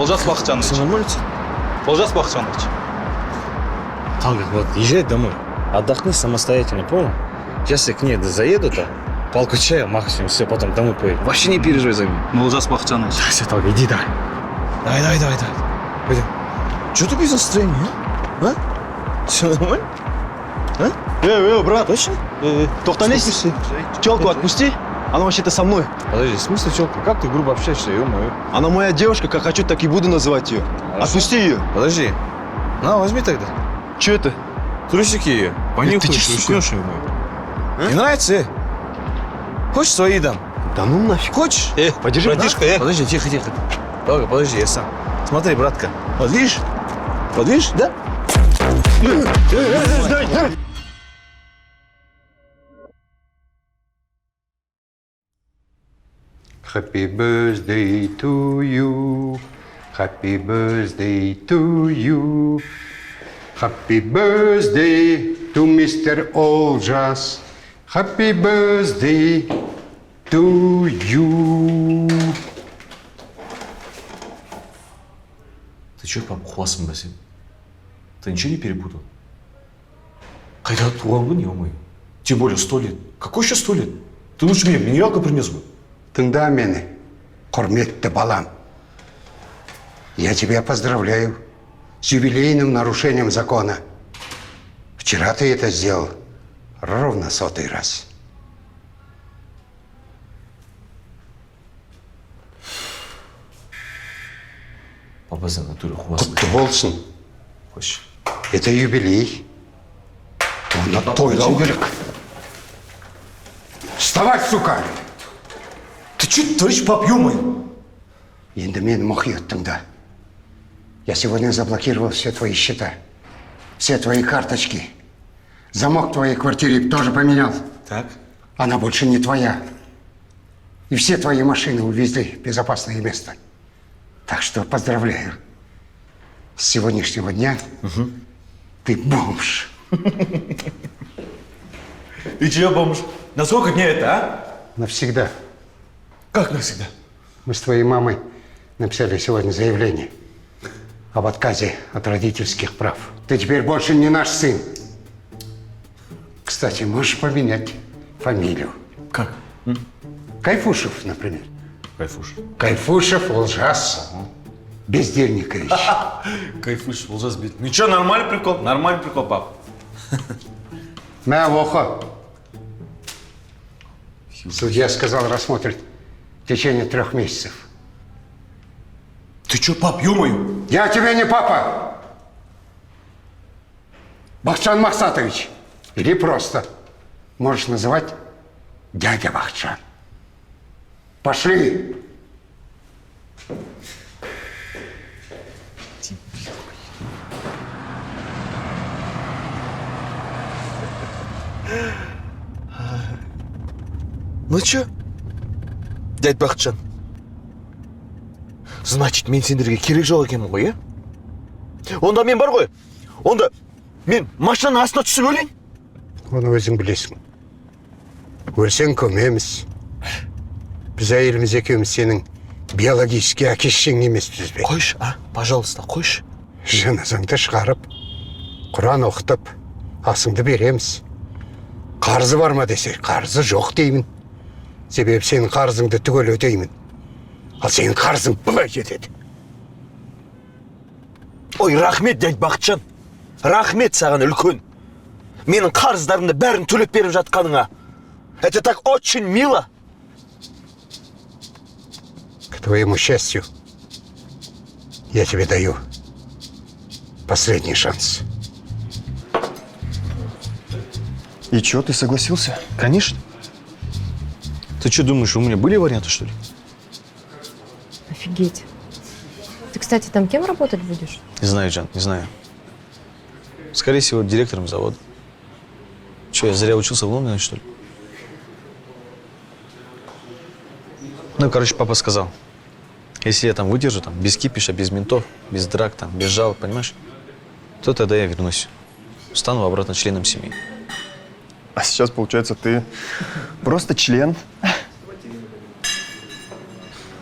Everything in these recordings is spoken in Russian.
Олжас Бақытжанович. Все нормально? Олжас Бақытжанович. Талгат, вот езжай домой. Отдохни самостоятельно, понял? Сейчас я к ней заеду-то, палку чая, максимум, все, потом домой поедем. Вообще не переживай за меня. Ну, Олжас Бақытжанович. Все, Талгат, иди давай. Давай. Пойдем. Что ты без настроения, а? Все нормально? Брат. Точно? Тоқтамайсың. Челку отпусти. Она вообще-то со мной. Подожди, в смысле челка? Как ты грубо общаешься, ё-моё? Она моя девушка, как хочу, так и буду называть ее. Отпусти ее. Подожди. На, возьми тогда. Че это? Трусики ее. Понюхай, ты чё, сука? уснешь, Не нравится, Хочешь, свои дам? Да ну нафиг. Хочешь? Подержи, братишка, Подожди, тихо. Долго, подожди, я сам. Смотри, братка. Вот видишь? Да? Happy birthday to you. Happy birthday to you. Happy birthday to Mr. Oljas. Happy birthday to you. Ты что, пап, хвастым басен? Ты ничего не перепутал? Когда туған күн, ё-моё. Тем более 100 лет. Какой еще 100 лет? Ты лучше мне минералка принес бы. Тыңда мені, құрметті балам. Я тебя поздравляю с юбилейным нарушением закона. Вчера ты это сделал ровно 100-й раз. Папа за натуру хвастым. Құтты болсын. Хочешь? Это юбилей. Оны тойлау керек. Вставай, сука! Ты что творишь, пап, ё-моё? Енді мені мұқият тыңда. Я сегодня заблокировал все твои счета, все твои карточки. Замок в твоей квартире тоже поменял. Так. Она больше не твоя. И все твои машины увезли в безопасное место. Так что поздравляю. С сегодняшнего дня ты бомж. И чё, бомж? На сколько дней это, а? Навсегда. Как навсегда? Мы с твоей мамой написали сегодня заявление об отказе от родительских прав. Ты теперь больше не наш сын. Кстати, можешь поменять фамилию. Как? Кайфушев, например. Кайфуш. Кайфушев Олжас Бездельникович. Кайфуш, ужас бит. Ну чё, нормальный прикол, пап. Мя лоха. Судья сказал, рассмотрит в течение 3 месяцев. Ты чё, пап, ё-моё? Я тебе не папа. Бахчан Махсатович. Или просто можешь называть дядя Бахчан. Пошли. Ну чё, дядь Бахытжан? Значит, мен сендерге керек жоқ екенмін ғой, Онда мен бар ғой. Онда мен машинаның астына түсіп өлейін. Оны өзің білесің. Өлсең көмеміз. Біз әйеліміз екеуміз сенің биологический әке-шешең емеспіз бе? Қойшы, пожалуйста, қойшы. Жаназаңды шығарып, Құран оқытып, асыңды береміз. Қарзы бар ма десе, қарзы жоқ деймін. Себебі сенің қарзыңды түгел өтеймін. Ал сенің қарзың былай кетеді. Ой, рахмет, дядь Бақытжан. Рахмет саған үлкен. Менің қарыздарымды бәрін төлеп беріп жатқаныңа. Это так очень мило. К твоему счастью, я тебе даю последний шанс. И чё, ты согласился? Конечно. Ты что думаешь, у меня были варианты, что ли? Офигеть. Ты, кстати, там кем работать будешь? Не знаю, Жан, не знаю. Скорее всего, директором завода. Че, я зря учился в Лондоне, что ли? Ну, короче, папа сказал, если я там выдержу, там, без кипиша, без ментов, без драк, там, без жалоб, понимаешь, то тогда я вернусь. Стану обратно членом семьи. А сейчас, получается, ты просто член.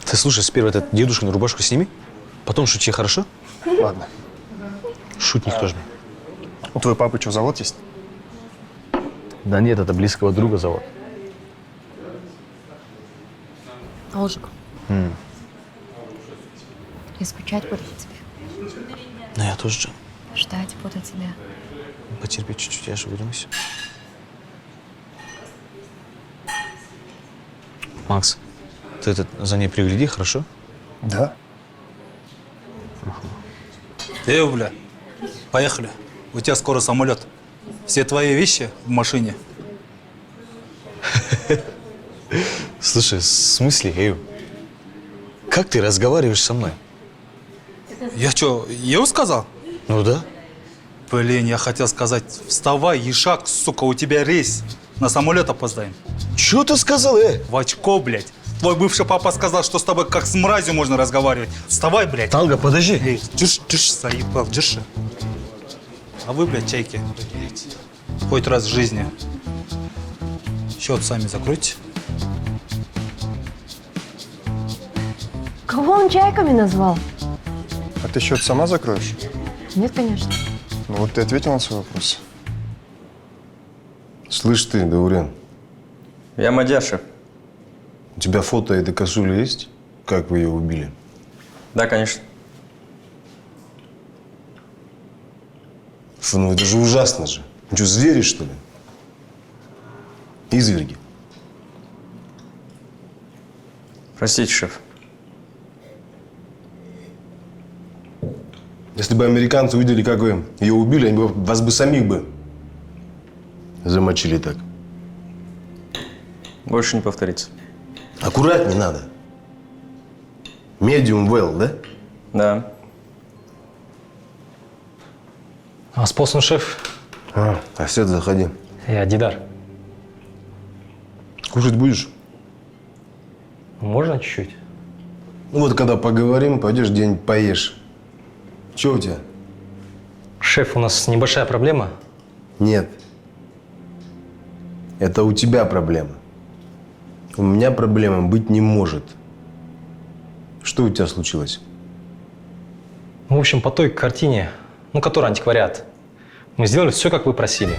Ты слушай, сперва этот дедушкину рубашку сними, Потом шути, хорошо? Ладно. Шутник тоже. У твоего папы что, завод есть? Да нет, это близкого друга зовут. Олжик. Я скучать буду по тебе. Ну, я тоже, Джан. Ждать буду тебя. Потерпи чуть-чуть, я же вернусь. Макс, ты за ней пригляди, хорошо? Да. Бля, поехали. У тебя скоро самолет. Все твои вещи в машине. Слушай, в смысле, Эю? Как ты разговариваешь со мной? Я что, Еу сказал? Ну да. Блин, я хотел сказать, вставай, Ишак, сука, у тебя рейс. На самолет опоздаем. Чё ты сказал, В очко, блядь. Твой бывший папа сказал, что с тобой как с мразью можно разговаривать. Вставай, блядь. Талга, подожди. Эй, держи, заебал, держи. А вы, блядь, чайки, хоть раз в жизни счет сами закройте. Кого он чайками назвал? А ты счет сама закроешь? Нет, конечно. Ну вот ты ответил на свой вопрос. Слышь ты, Даурен, Я Мадяр, шеф. у тебя фото этой косули есть? Как вы ее убили? Да, конечно. Фу, ну это же ужасно же. Ну что, звери, что ли? Изверги. Простите, шеф. Если бы американцы увидели, как вы ее убили, они бы вас бы самих бы замочили так. Больше не повторится. Аккуратнее надо. Medium well, да? Да. Аспосын шеф, Асет, заходи. я Дидар. Кушать будешь? Можно чуть-чуть? Ну вот, когда поговорим, пойдешь где-нибудь поешь. Че у тебя? Шеф, у нас небольшая проблема. Нет. Это у тебя проблема. У меня проблема быть не может. Что у тебя случилось? В общем, по той картине, которая антиквариат, мы сделали все, как вы просили.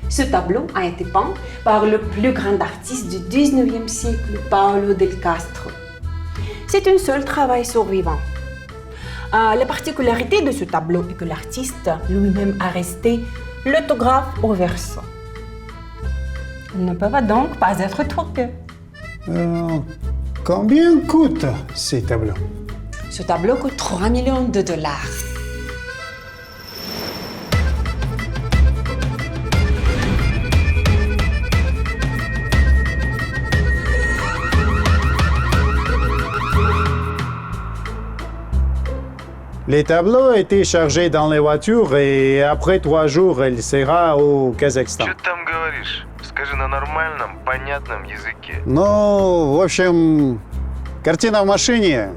Ce tableau a été peint par le plus grand artiste du 19e siècle, Paolo del Castro. C'est un seul travail survivant. La particularité de ce tableau est que l'artiste lui-même a resté l'autographe au verso. Il ne peut donc pas être troqué. Combien coûte ces tableaux? Ce tableau coûte 3 millions de dollars. Les tableaux étaient chargés dans les voitures et après 3 jours, il sera au Казахстан. Что ты там говоришь? Скажи на нормальном, понятном языке. Ну, в общем, картина в машине.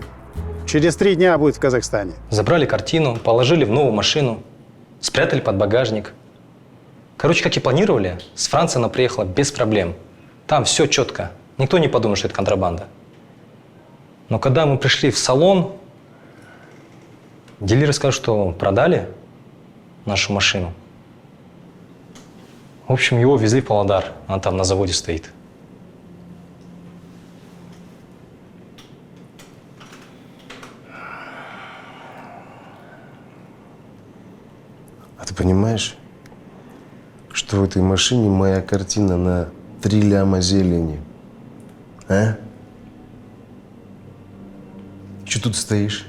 Через 3 дня будет в Казахстане. Забрали картину, положили в новую машину, спрятали под багажник. Короче, как и планировали, с Франции она приехала без проблем. Там все четко. Никто не подумал, что это контрабанда. Но когда мы пришли в салон, дилеры сказали, что продали нашу машину. В общем, его везли в Павлодар. Она там на заводе стоит. А ты понимаешь, что в этой машине моя картина на 3 ляма зелени? А? Че тут стоишь?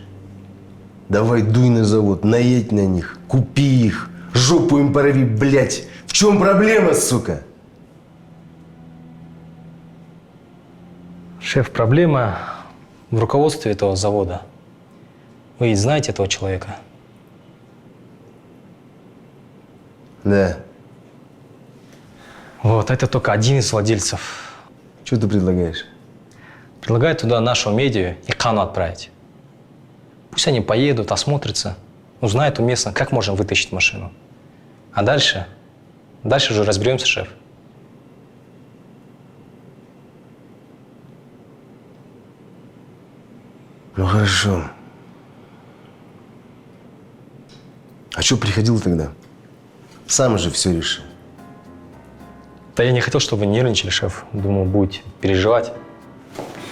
Давай дуй на завод, наедь на них, купи их, жопу им порви, блядь. В чем проблема, сука? Шеф, проблема в руководстве этого завода. Вы ведь знаете этого человека? Да. Вот, это только один из владельцев. Что ты предлагаешь? Предлагаю туда нашу медиа и Кану отправить. Пусть они поедут, осмотрятся. узнает у местных, как можем вытащить машину. А дальше уже разберемся, шеф. Ну хорошо. А что приходил тогда? Сам же все решил. Да я не хотел, чтобы вы нервничали, шеф. Думал, будете переживать.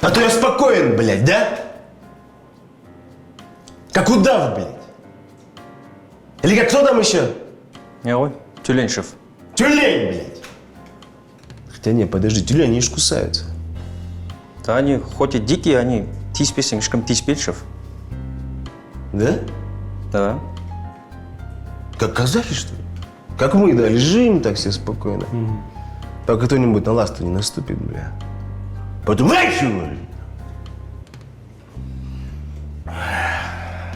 А то я спокоен, блядь, да? Как удав, блядь. Или как кто там еще? Ой, тюлень, шеф. Тюлень, блядь. Хотя не, подожди, тюлени они ж кусаются. Да они, хоть и дикие, они тиспесен, шкам тиспель, шеф. Да? Да. Как казахи, что ли? Как мы, да, лежим так все спокойно. Пока кто-нибудь на ласту не наступит, бля. Потом чего?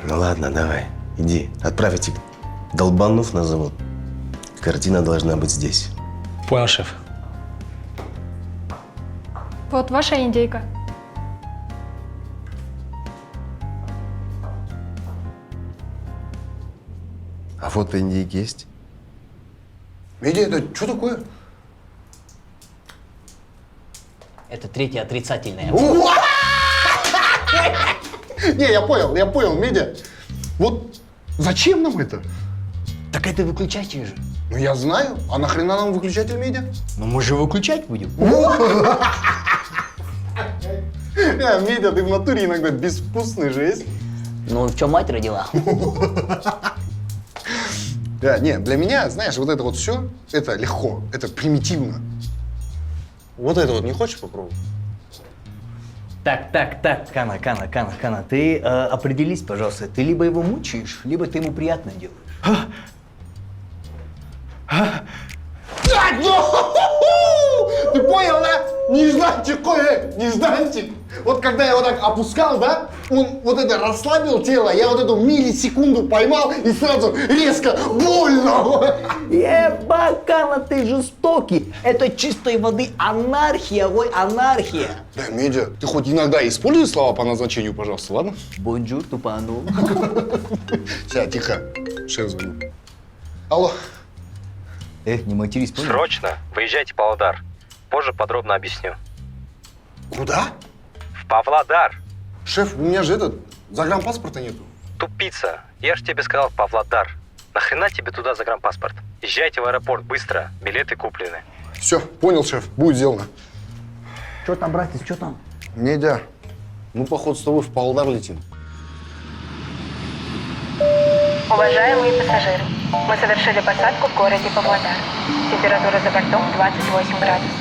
Ну ладно, давай, иди, отправь этих долбанов на завод. Картина должна быть здесь. Понял, шеф. Вот ваша индейка. А фото индейки есть? Медиа, это что такое? Это третье отрицательное. Не, я понял, Медиа. Вот зачем нам это? Так это выключатель же. Ну я знаю, а нахрена нам выключатель, Медиа? Ну мы же выключать будем. Медиа, ты в натуре иногда безвкусный же есть. Ну в чем мать родила? Да, не, для меня, знаешь, вот это вот все, это легко, это примитивно. Вот это вот не хочешь попробовать? Так, Кана, ты определись, пожалуйста. Ты либо его мучаешь, либо ты ему приятно делаешь. Ты понял, да? Нежданчик, нежданчик. Вот когда я его так опускал, да, он вот это расслабил тело, я вот эту миллисекунду поймал и сразу резко больно. Кана, ты жестокий. Это чистой воды анархия, анархия. Да, Медиа, ты хоть иногда используй слова по назначению, пожалуйста, ладно? Бонжур, тупану. Сейчас, тихо, шеф звоню. Алло. Не матерись, понял? Срочно выезжайте в Павлодар. Позже подробно объясню. Куда? В Павлодар. Шеф, у меня же загранпаспорта нету. Тупица. Я же тебе сказал Павлодар. Нахрена тебе туда загранпаспорт? Езжайте в аэропорт быстро. Билеты куплены. Все, понял, шеф, будет сделано. Что там, братец, что там? Медиа, мы, походу, с тобой в Павлодар летим. Уважаемые пассажиры, мы совершили посадку в городе Павлодар. Температура за бортом 28 градусов.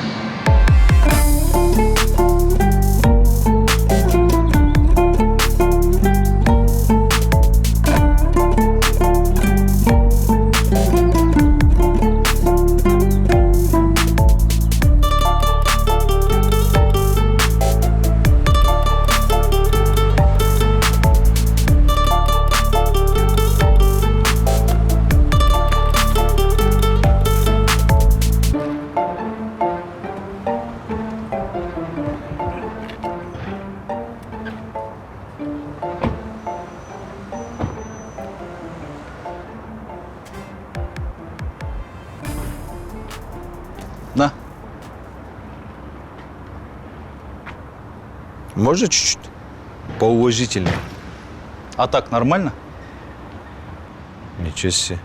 На. Можно чуть-чуть? Поуважительнее. А так нормально? Ничего себе.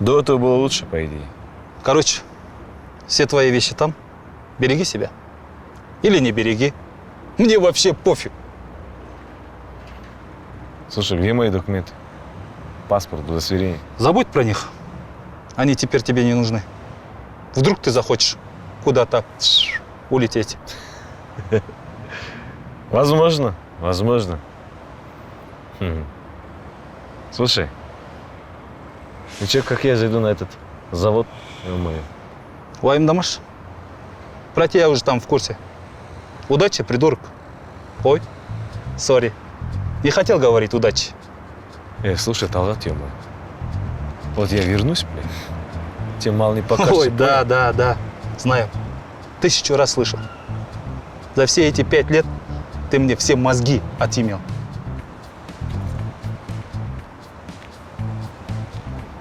До этого было лучше, по идее. Короче, все твои вещи там. Береги себя. Или не береги. Мне вообще пофиг. Слушай, где мои документы? Паспорт, удостоверение. Забудь про них. Они теперь тебе не нужны. Вдруг ты захочешь куда-то улететь. Возможно. Слушай, ну че, как я зайду на этот завод? Уайымдамаш. Про тебя уже там в курсе. Удачи, придурок. Ой, сори. Не хотел говорить удачи. Слушай, Талгат, ё-моё. Вот я вернусь, блядь, тебе мало не покажется. Ой, да. Знаю. 1000 раз слышал. За все эти 5 лет ты мне все мозги отимел.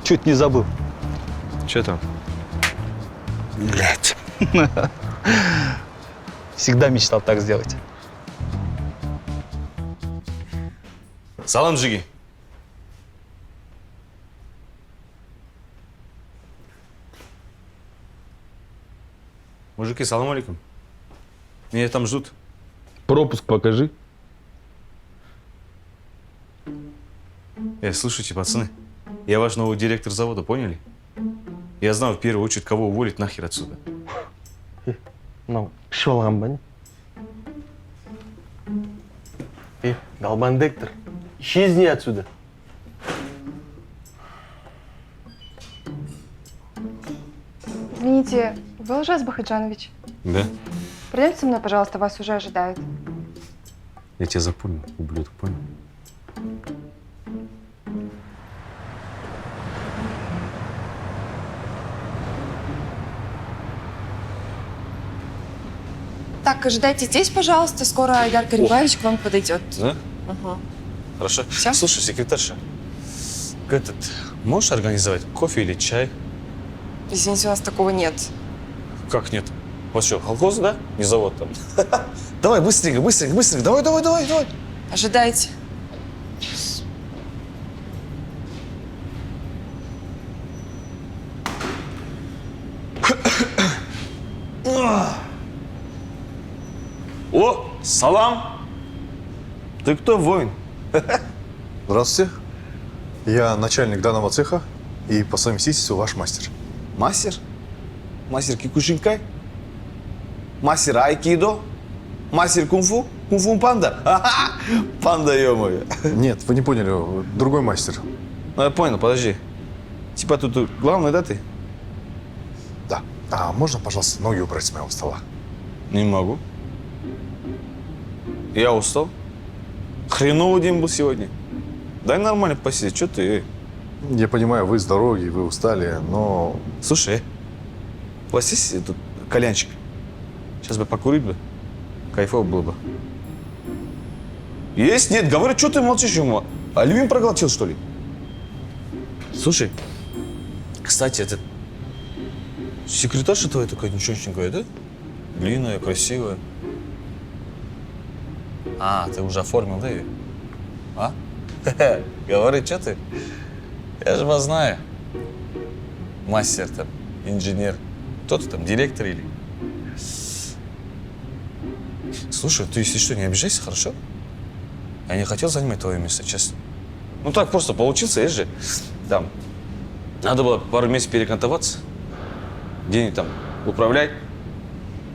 Чуть не забыл. Че там? Блядь. Всегда мечтал так сделать. Салам, Джиги. Мужики, салам алейкум. Меня там ждут. Пропуск покажи. Слушайте, пацаны, я ваш новый директор завода, поняли? Я знаю в первую очередь, кого уволить нахер отсюда. Ну, шел Рамбан. Галбандектор, исчезни отсюда. Извините, вы Лжас Бахаджанович? Да? Пройдемте со мной, пожалуйста, вас уже ожидают. Я тебя запомнил, ублюдок, понял? Так, ожидайте здесь, пожалуйста. Скоро Айдар Карибаевич к вам подойдет. Да? Ага. Хорошо. Всё? Слушай, секретарша, можешь организовать кофе или чай? Извините, у нас такого нет. Как нет? У вас что, колхоз, да? Не завод там. Давай, быстренько, быстренько, быстренько. Давай. Ожидайте. О, салам! Ты кто, воин? Здравствуйте. Я начальник данного цеха и по совместительству ваш мастер. Мастер? Мастер кикушинкай? Мастер айкидо? Мастер кунг-фу? Кунг-фу панда? Панда, ё-моё. Нет, вы не поняли, другой мастер. Ну, я понял, подожди. Типа тут главный, да, ты? Да. А можно, пожалуйста, ноги убрать с моего стола? Не могу. Я устал. Хреновый день был сегодня. Дай нормально посидеть. Что ты? Я понимаю, вы с дороги, вы устали, но... Слушай, у вас есть тут кальянчик? Сейчас бы покурить бы. Кайфово было бы. Есть? Нет? Говорю, что ты молчишь ему? Альвин проглотил, что ли? Слушай, кстати, этот секретарша твоя такая ничегошенькая, да? Длинная, красивая. А, ты уже оформил, да, ее? А? Говори, что ты? Я же вас знаю. Мастер там, инженер. Кто ты там, директор или? Слушай, ты, если что, не обижайся, хорошо? Я не хотел занимать твое место, честно. Ну так просто получился, есть же. Там, надо было пару месяцев перекантоваться. Денег там управлять,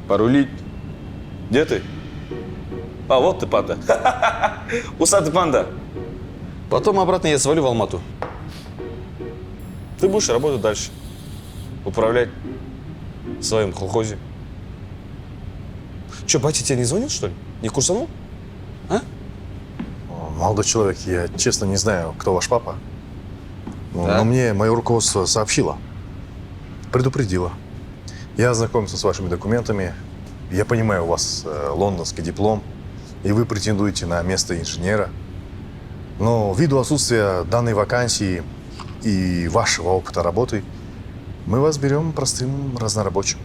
порулить. Где ты? А, вот ты, панда. Усатый панда. Потом обратно я свалю в Алмату. Ты будешь работать дальше. Управлять в своем колхозе. Че, батя тебе не звонил, что ли? Не курсанул? А? Молодой человек, я честно не знаю, кто ваш папа. Да? Но мне мое руководство сообщило. Предупредило. Я ознакомился с вашими документами. Я понимаю, у вас лондонский диплом, и вы претендуете на место инженера. Но ввиду отсутствия данной вакансии и вашего опыта работы, мы вас берем простым разнорабочим.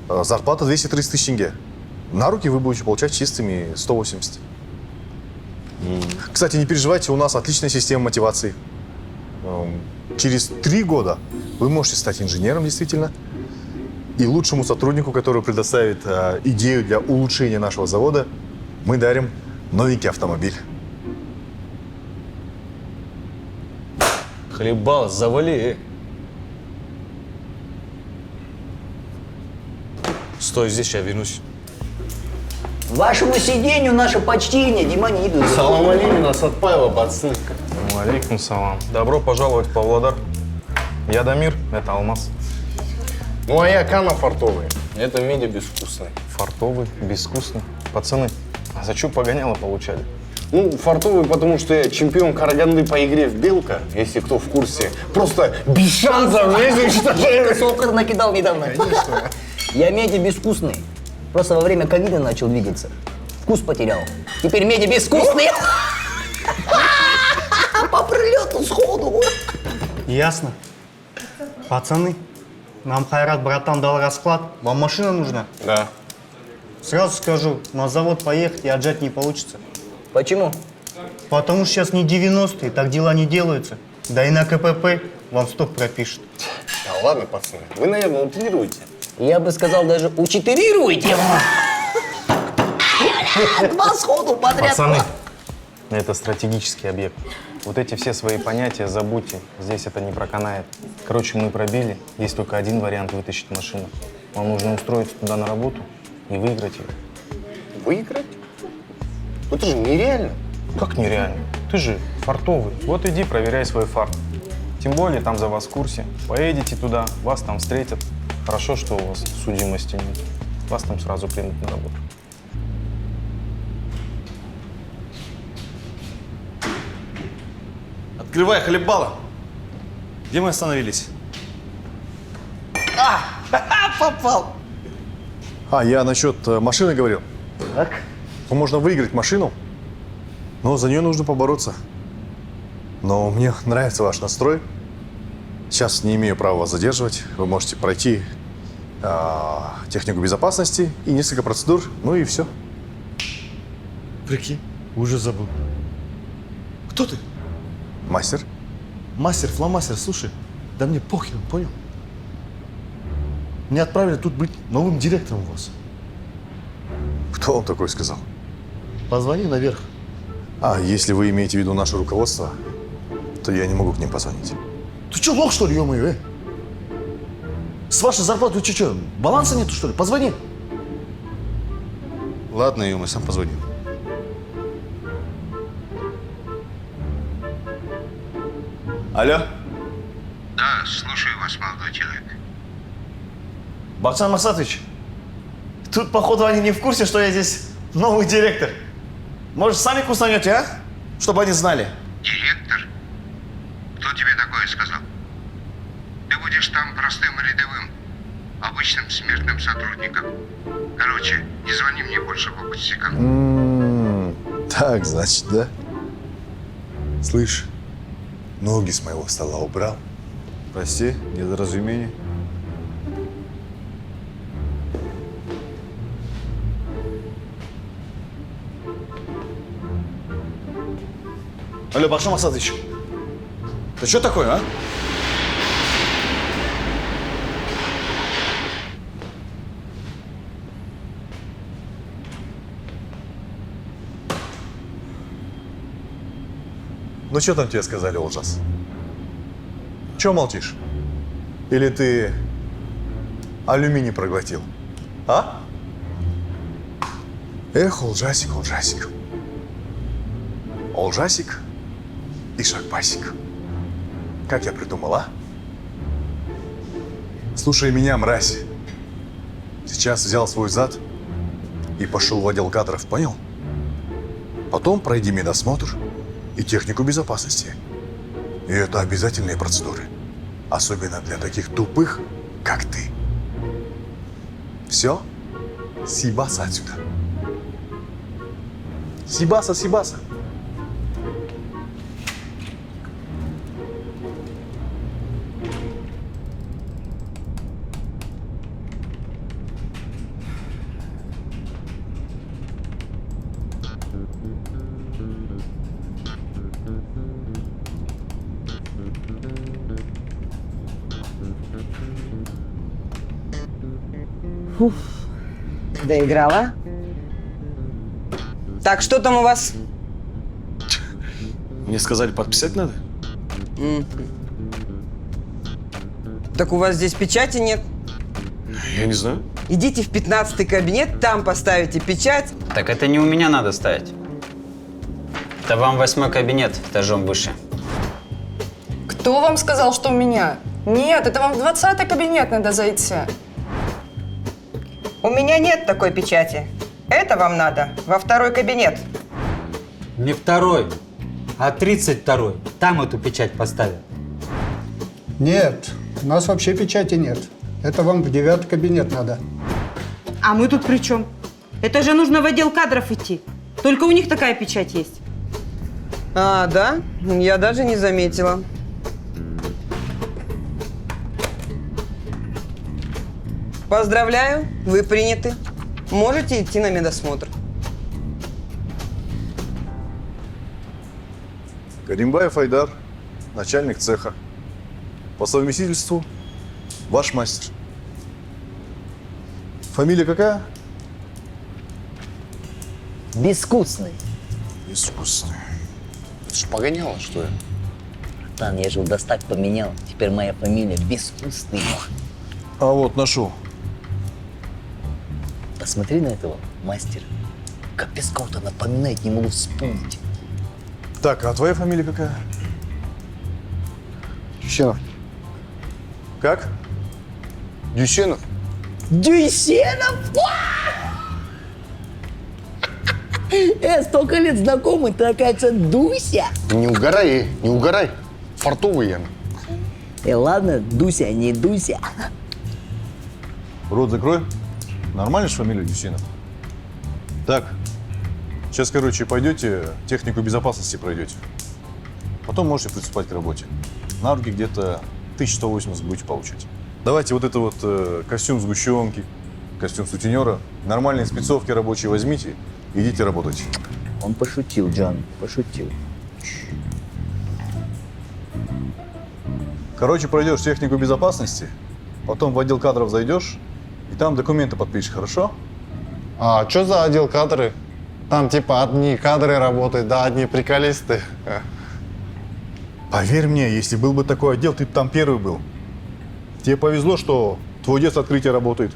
Зарплата 230 тысяч тенге. На руки вы будете получать чистыми 180. Кстати, не переживайте, у нас отличная система мотивации. Через 3 года вы можете стать инженером, действительно. И лучшему сотруднику, который предоставит идею для улучшения нашего завода, мы дарим новенький автомобиль. Хлебал, завали. Стой здесь, я вернусь. Вашему сидению наше почтение, Димониду. Салам алейкум, нас отпаяло, пацаны. Алейкум салам. Добро пожаловать в Павлодар. Я Дамир, это Алмаз. Ну, а я Кана фартовый. Это меди безвкусный. Фартовый, безвкусный. Пацаны, а за что погоняло получали? Ну, фартовый, потому что я чемпион Караганды по игре в белка, если кто в курсе. Просто без шансов жизнь уничтожаю. Сокер накидал недавно. Конечно. Я меди безвкусный. Просто во время ковида начал двигаться. Вкус потерял. Теперь меди безвкусный. По прилету сходу. Ясно. Пацаны, нам Хайрат, братан, дал расклад. Вам машина нужна? Да. Сразу скажу, на завод поехать и отжать не получится. Почему? Потому что сейчас не 90-е, так дела не делаются. Да и на КПП вам сток пропишут. Да ладно, пацаны, вы, наверное, утрируете. Я бы сказал, даже учетырируйте. Два сходу подряд. Пацаны, это стратегический объект. Вот эти все свои понятия забудьте. Здесь это не проканает. Короче, мы пробили. Есть только один вариант вытащить машину. Вам нужно устроиться туда на работу и выиграть ее. Выиграть? Это же нереально. Как нереально? Ты же фартовый. Вот иди, проверяй свой фарт. Тем более, там за вас в курсе. Поедете туда, вас там встретят. Хорошо, что у вас судимости нет. Вас там сразу примут на работу. Открывай, хлебало. Где мы остановились? Попал. Я насчет машины говорил. Так. Можно выиграть машину, но за нее нужно побороться. Но мне нравится ваш настрой. Сейчас не имею права вас задерживать. Вы можете пройти технику безопасности и несколько процедур, ну и все. Прикинь, уже забыл. Кто ты? Мастер. Мастер, фломастер, слушай, да мне похер, понял? Меня отправили тут быть новым директором у вас. Кто вам такое сказал? Позвони наверх. Если вы имеете в виду наше руководство, то я не могу к ним позвонить. Ты что, лох, что ли, ё-моё, С вашей зарплатой что, баланса нету, что ли? Позвони. Ладно, мы сам позвоним. Алло? Да, слушаю вас, молодой человек. Баксан Масатович, тут, походу, они не в курсе, что я здесь новый директор. Может, сами кустанете, а? Чтобы они знали. Директор? Кто тебе такое сказал? Ты будешь там простым рядовым, обычным смертным сотрудником. Короче, не звони мне больше по пустякам. Так, значит, да? Слышь, ноги с моего стола убрал. Прости, недоразумение. Алло, Баксан Масатович, ты что такое, а? Ну, что там тебе сказали, ужас? Чего молчишь? Или ты алюминий проглотил? А? Эх, Олжасик, Олжасик. Олжасик и Шагбасик. Как я придумал, а? Слушай меня, мразь. Сейчас взял свой зад и пошел в отдел кадров, понял? Потом пройди медосмотр и технику безопасности. И это обязательные процедуры. Особенно для таких тупых, как ты. Все? Сибаса отсюда. Сибаса, Сибаса. Фух, доиграла. Так, что там у вас? Мне сказали, подписать надо? Так у вас здесь печати нет. Я не знаю. Идите в 15-й кабинет, там поставите печать. Так это не у меня надо ставить. Это вам 8-й кабинет, этажом выше. Кто вам сказал, что у меня? Нет, это вам в 20-й кабинет надо зайти. У меня нет такой печати. Это вам надо во 2-й кабинет. Не 2-й, а 32-й. Там эту печать поставят. Нет, у нас вообще печати нет. Это вам в 9-й кабинет надо. А мы тут при чем? Это же нужно в отдел кадров идти. Только у них такая печать есть. А, да? Я даже не заметила. Поздравляю, вы приняты. Можете идти на медосмотр. Каримбаев Айдар, начальник цеха. По совместительству ваш мастер. Фамилия какая? Безвкусный. Безвкусный. Это ж погоняло, что ли? Тан, я же у достать поменял. Теперь моя фамилия Безвкусный. А вот нашел. Посмотри на этого мастера. Капец, кого-то напоминает, не могу вспомнить. Так, а твоя фамилия какая? Дюсенов. Как? Дюсенов. Дюсенов? Столько лет знакомы, ты, оказывается, Дуся. Не угорай, не угорай. Фартовый я. Ладно, Дуся, не Дуся. Рот закрой. Нормально же фамилия Дюсенов? Так, сейчас, короче, пойдете, технику безопасности пройдете. Потом можете приступать к работе. На руки где-то 1180 будете получать. Давайте вот это вот костюм сгущенки, костюм сутенера, нормальные спецовки рабочие возьмите, идите работать. Он пошутил, Джон, пошутил. Короче, пройдешь технику безопасности, потом в отдел кадров зайдешь, и там документы подпишешь, хорошо? А что за отдел кадры? Там типа одни кадры работают, да, одни приколисты. Поверь мне, если был бы такой отдел, ты бы там первый был. Тебе повезло, что твой дед с открытия работает.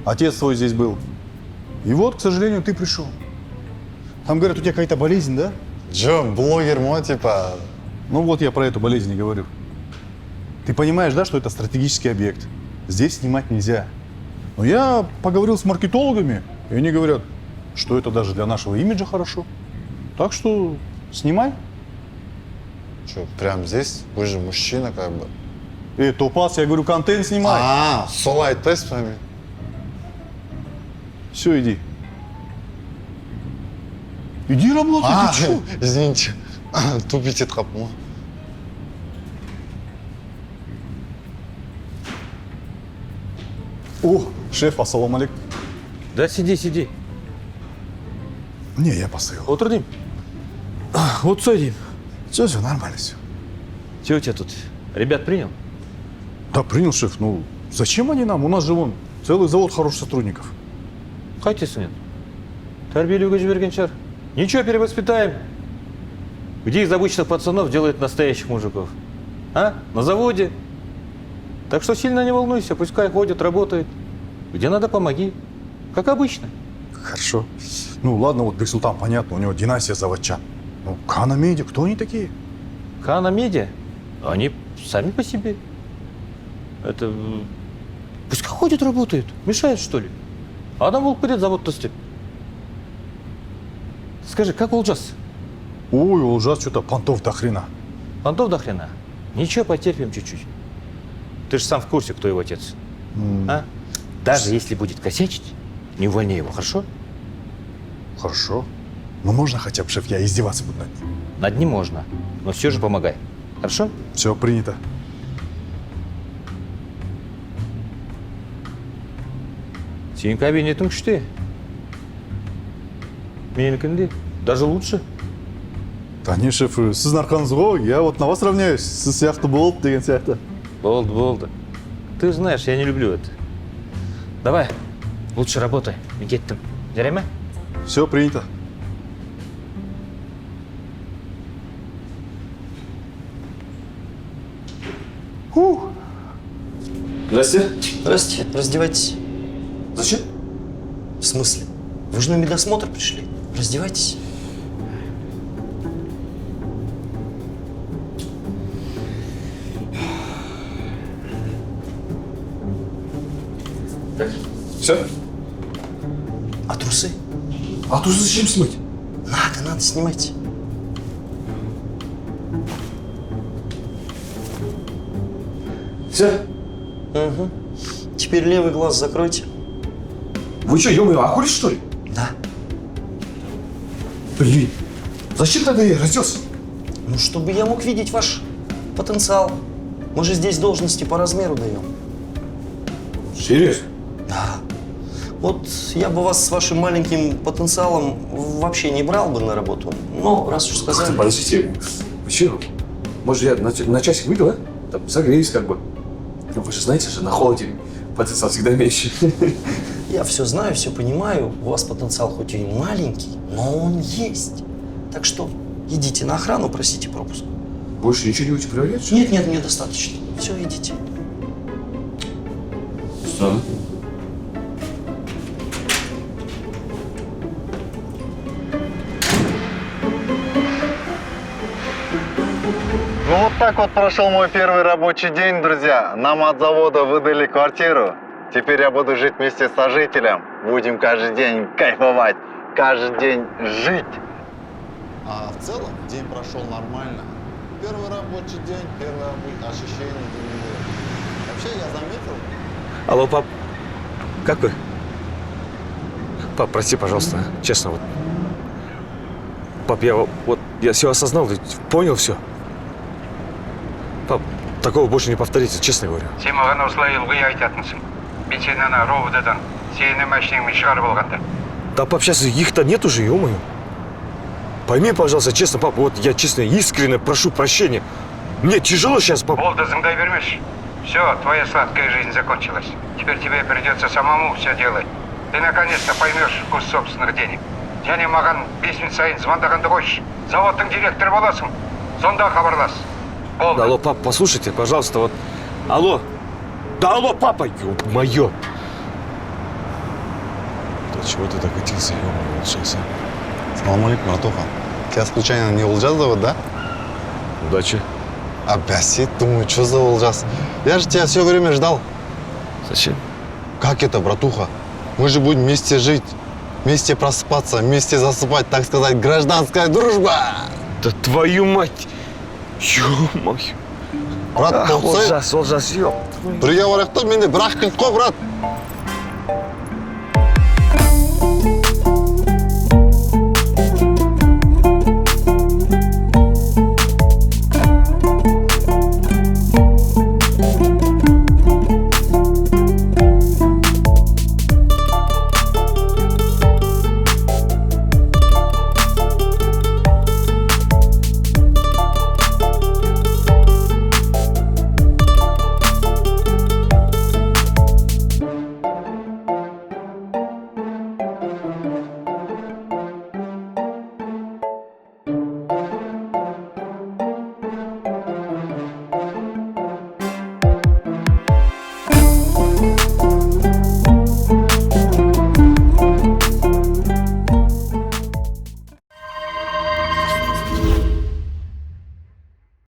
Отец твой здесь был. И вот, к сожалению, ты пришел. Там говорят, у тебя какая-то болезнь, да? Джо, блогер мой, типа... Ну вот я про эту болезнь и говорю. Ты понимаешь, да, что это стратегический объект? Здесь снимать нельзя. Но я поговорил с маркетологами, и они говорят, что это даже для нашего имиджа хорошо. Так что снимай. Что, прям здесь? Вы же мужчина, как бы. Топас, я говорю, контент снимай. Солай тест с вами. Все, иди. Иди работай, ты чё? Извините, тупите тропу. О, шеф, ассалам алейкум. Да сиди, сиди. Не, я поставил. Отырдым. Вот садим. Все, нормально все. Че у тебя тут? Ребят принял? Да, принял, шеф. Ну, зачем они нам? У нас же вон целый завод хороших сотрудников. Қайтесің енді? Тәрбиелеуге жіберген шығар. Ничего, перевоспитаем. Где из обычных пацанов делают настоящих мужиков? А? На заводе. Так что сильно не волнуйся, пускай ходят, работают. Где надо, помоги. Как обычно. Хорошо. Ну, ладно, вот Бексултан, понятно, у него династия заводчан. Ну, Кана Медиа, кто они такие? Кана Медиа? Они сами по себе. Это... Пускай ходят, работают. Мешают, что ли? Адам болып береді заводты істеп. Скажи, как Олжас? Ой, Олжас что-то понтов до хрена. Понтов до хрена? Ничего, потерпим чуть-чуть. Ты же сам в курсе, кто его отец. А? Даже если будет косячить, не увольняй его, хорошо? Хорошо. Ну можно хотя бы, шеф, я издеваться буду над ним. Над ним можно, но все же помогай. Хорошо? Все, принято. Сенің кабинетің күшті. Менікінде даже лучше. Да не, шеф, сіздің арқаңыз ғой, я вот на вас равняюсь. Сіз сияқты болды деген сияқты. Болды. Ты знаешь, я не люблю это. Давай, лучше работай. Мен кеттім. Жарай ма? Все, принято. Здрасте. Здрасте. Раздевайтесь. Зачем? В смысле? Вы же на медосмотр пришли. Раздевайтесь. Все? А трусы? А трусы зачем смыть? Надо, снимайте. Все? Угу. Теперь левый глаз закройте. Вы что, ё-моё, охуели, что ли? Да. Блин, зачем тогда я разделся? Ну, чтобы я мог видеть ваш потенциал. Мы же здесь должности по размеру даем. Серьезно? Да. Вот я бы вас с вашим маленьким потенциалом вообще не брал бы на работу. Но раз уж сказали... Подождите, вы че? Может, я на часик выйду, а? Там согреюсь как бы. Ну, вы же знаете же, на холоде потенциал всегда меньше. Я все знаю, все понимаю. У вас потенциал хоть и маленький, но он есть. Так что идите на охрану, просите пропуск. Больше ничего не будете проверять? Нет, мне достаточно. Все, идите. Странно. Ну вот так вот прошел мой первый рабочий день, друзья. Нам от завода выдали квартиру. Теперь я буду жить вместе с сожителем. Будем каждый день кайфовать, каждый день жить. А в целом день прошел нормально. Первый рабочий день, первое ощущение. Вообще я заметил. Алло, пап. Как вы? Пап, прости, пожалуйста, честно, вот. Пап, я все осознал, понял все. Пап, такого больше не повторится, честно говорю. Сен маған осылай ылғи айтатынсың. Мен сені ана ровд-дан сенің машинаңмен шығарып алғанда. Да, пап, сейчас их-то нет уже, ё-моё. Пойми, пожалуйста, честно, пап, вот я честно, искренне прошу прощения. Мне тяжело сейчас, пап. Болды, зыңдай бермеші. Все, твоя сладкая жизнь закончилась. Теперь тебе придется самому все делать. Ты наконец-то поймешь вкус собственных денег. Және маған 5 минут сайын звондағанды қойшы. Заводтың директоры боласың. Сонда хабарлас. Болды. Алло, пап, послушайте, пожалуйста, вот. Алло. Да алло, папа, ё-моё. Да чего ты докатился, ё-моё, сейчас. Салам алейкум, братуха. Тебя случайно не Олжас зовут, да? Удачи. Опять сидит, думаю, что за Олжас? Я же тебя все время ждал. Зачем? Как это, братуха? Мы же будем вместе жить, вместе просыпаться, вместе засыпать, так сказать, гражданская дружба. Да твою мать! Ё-моё! Брат, Олжас, ёп. Приговор кто меня брак, какой брат?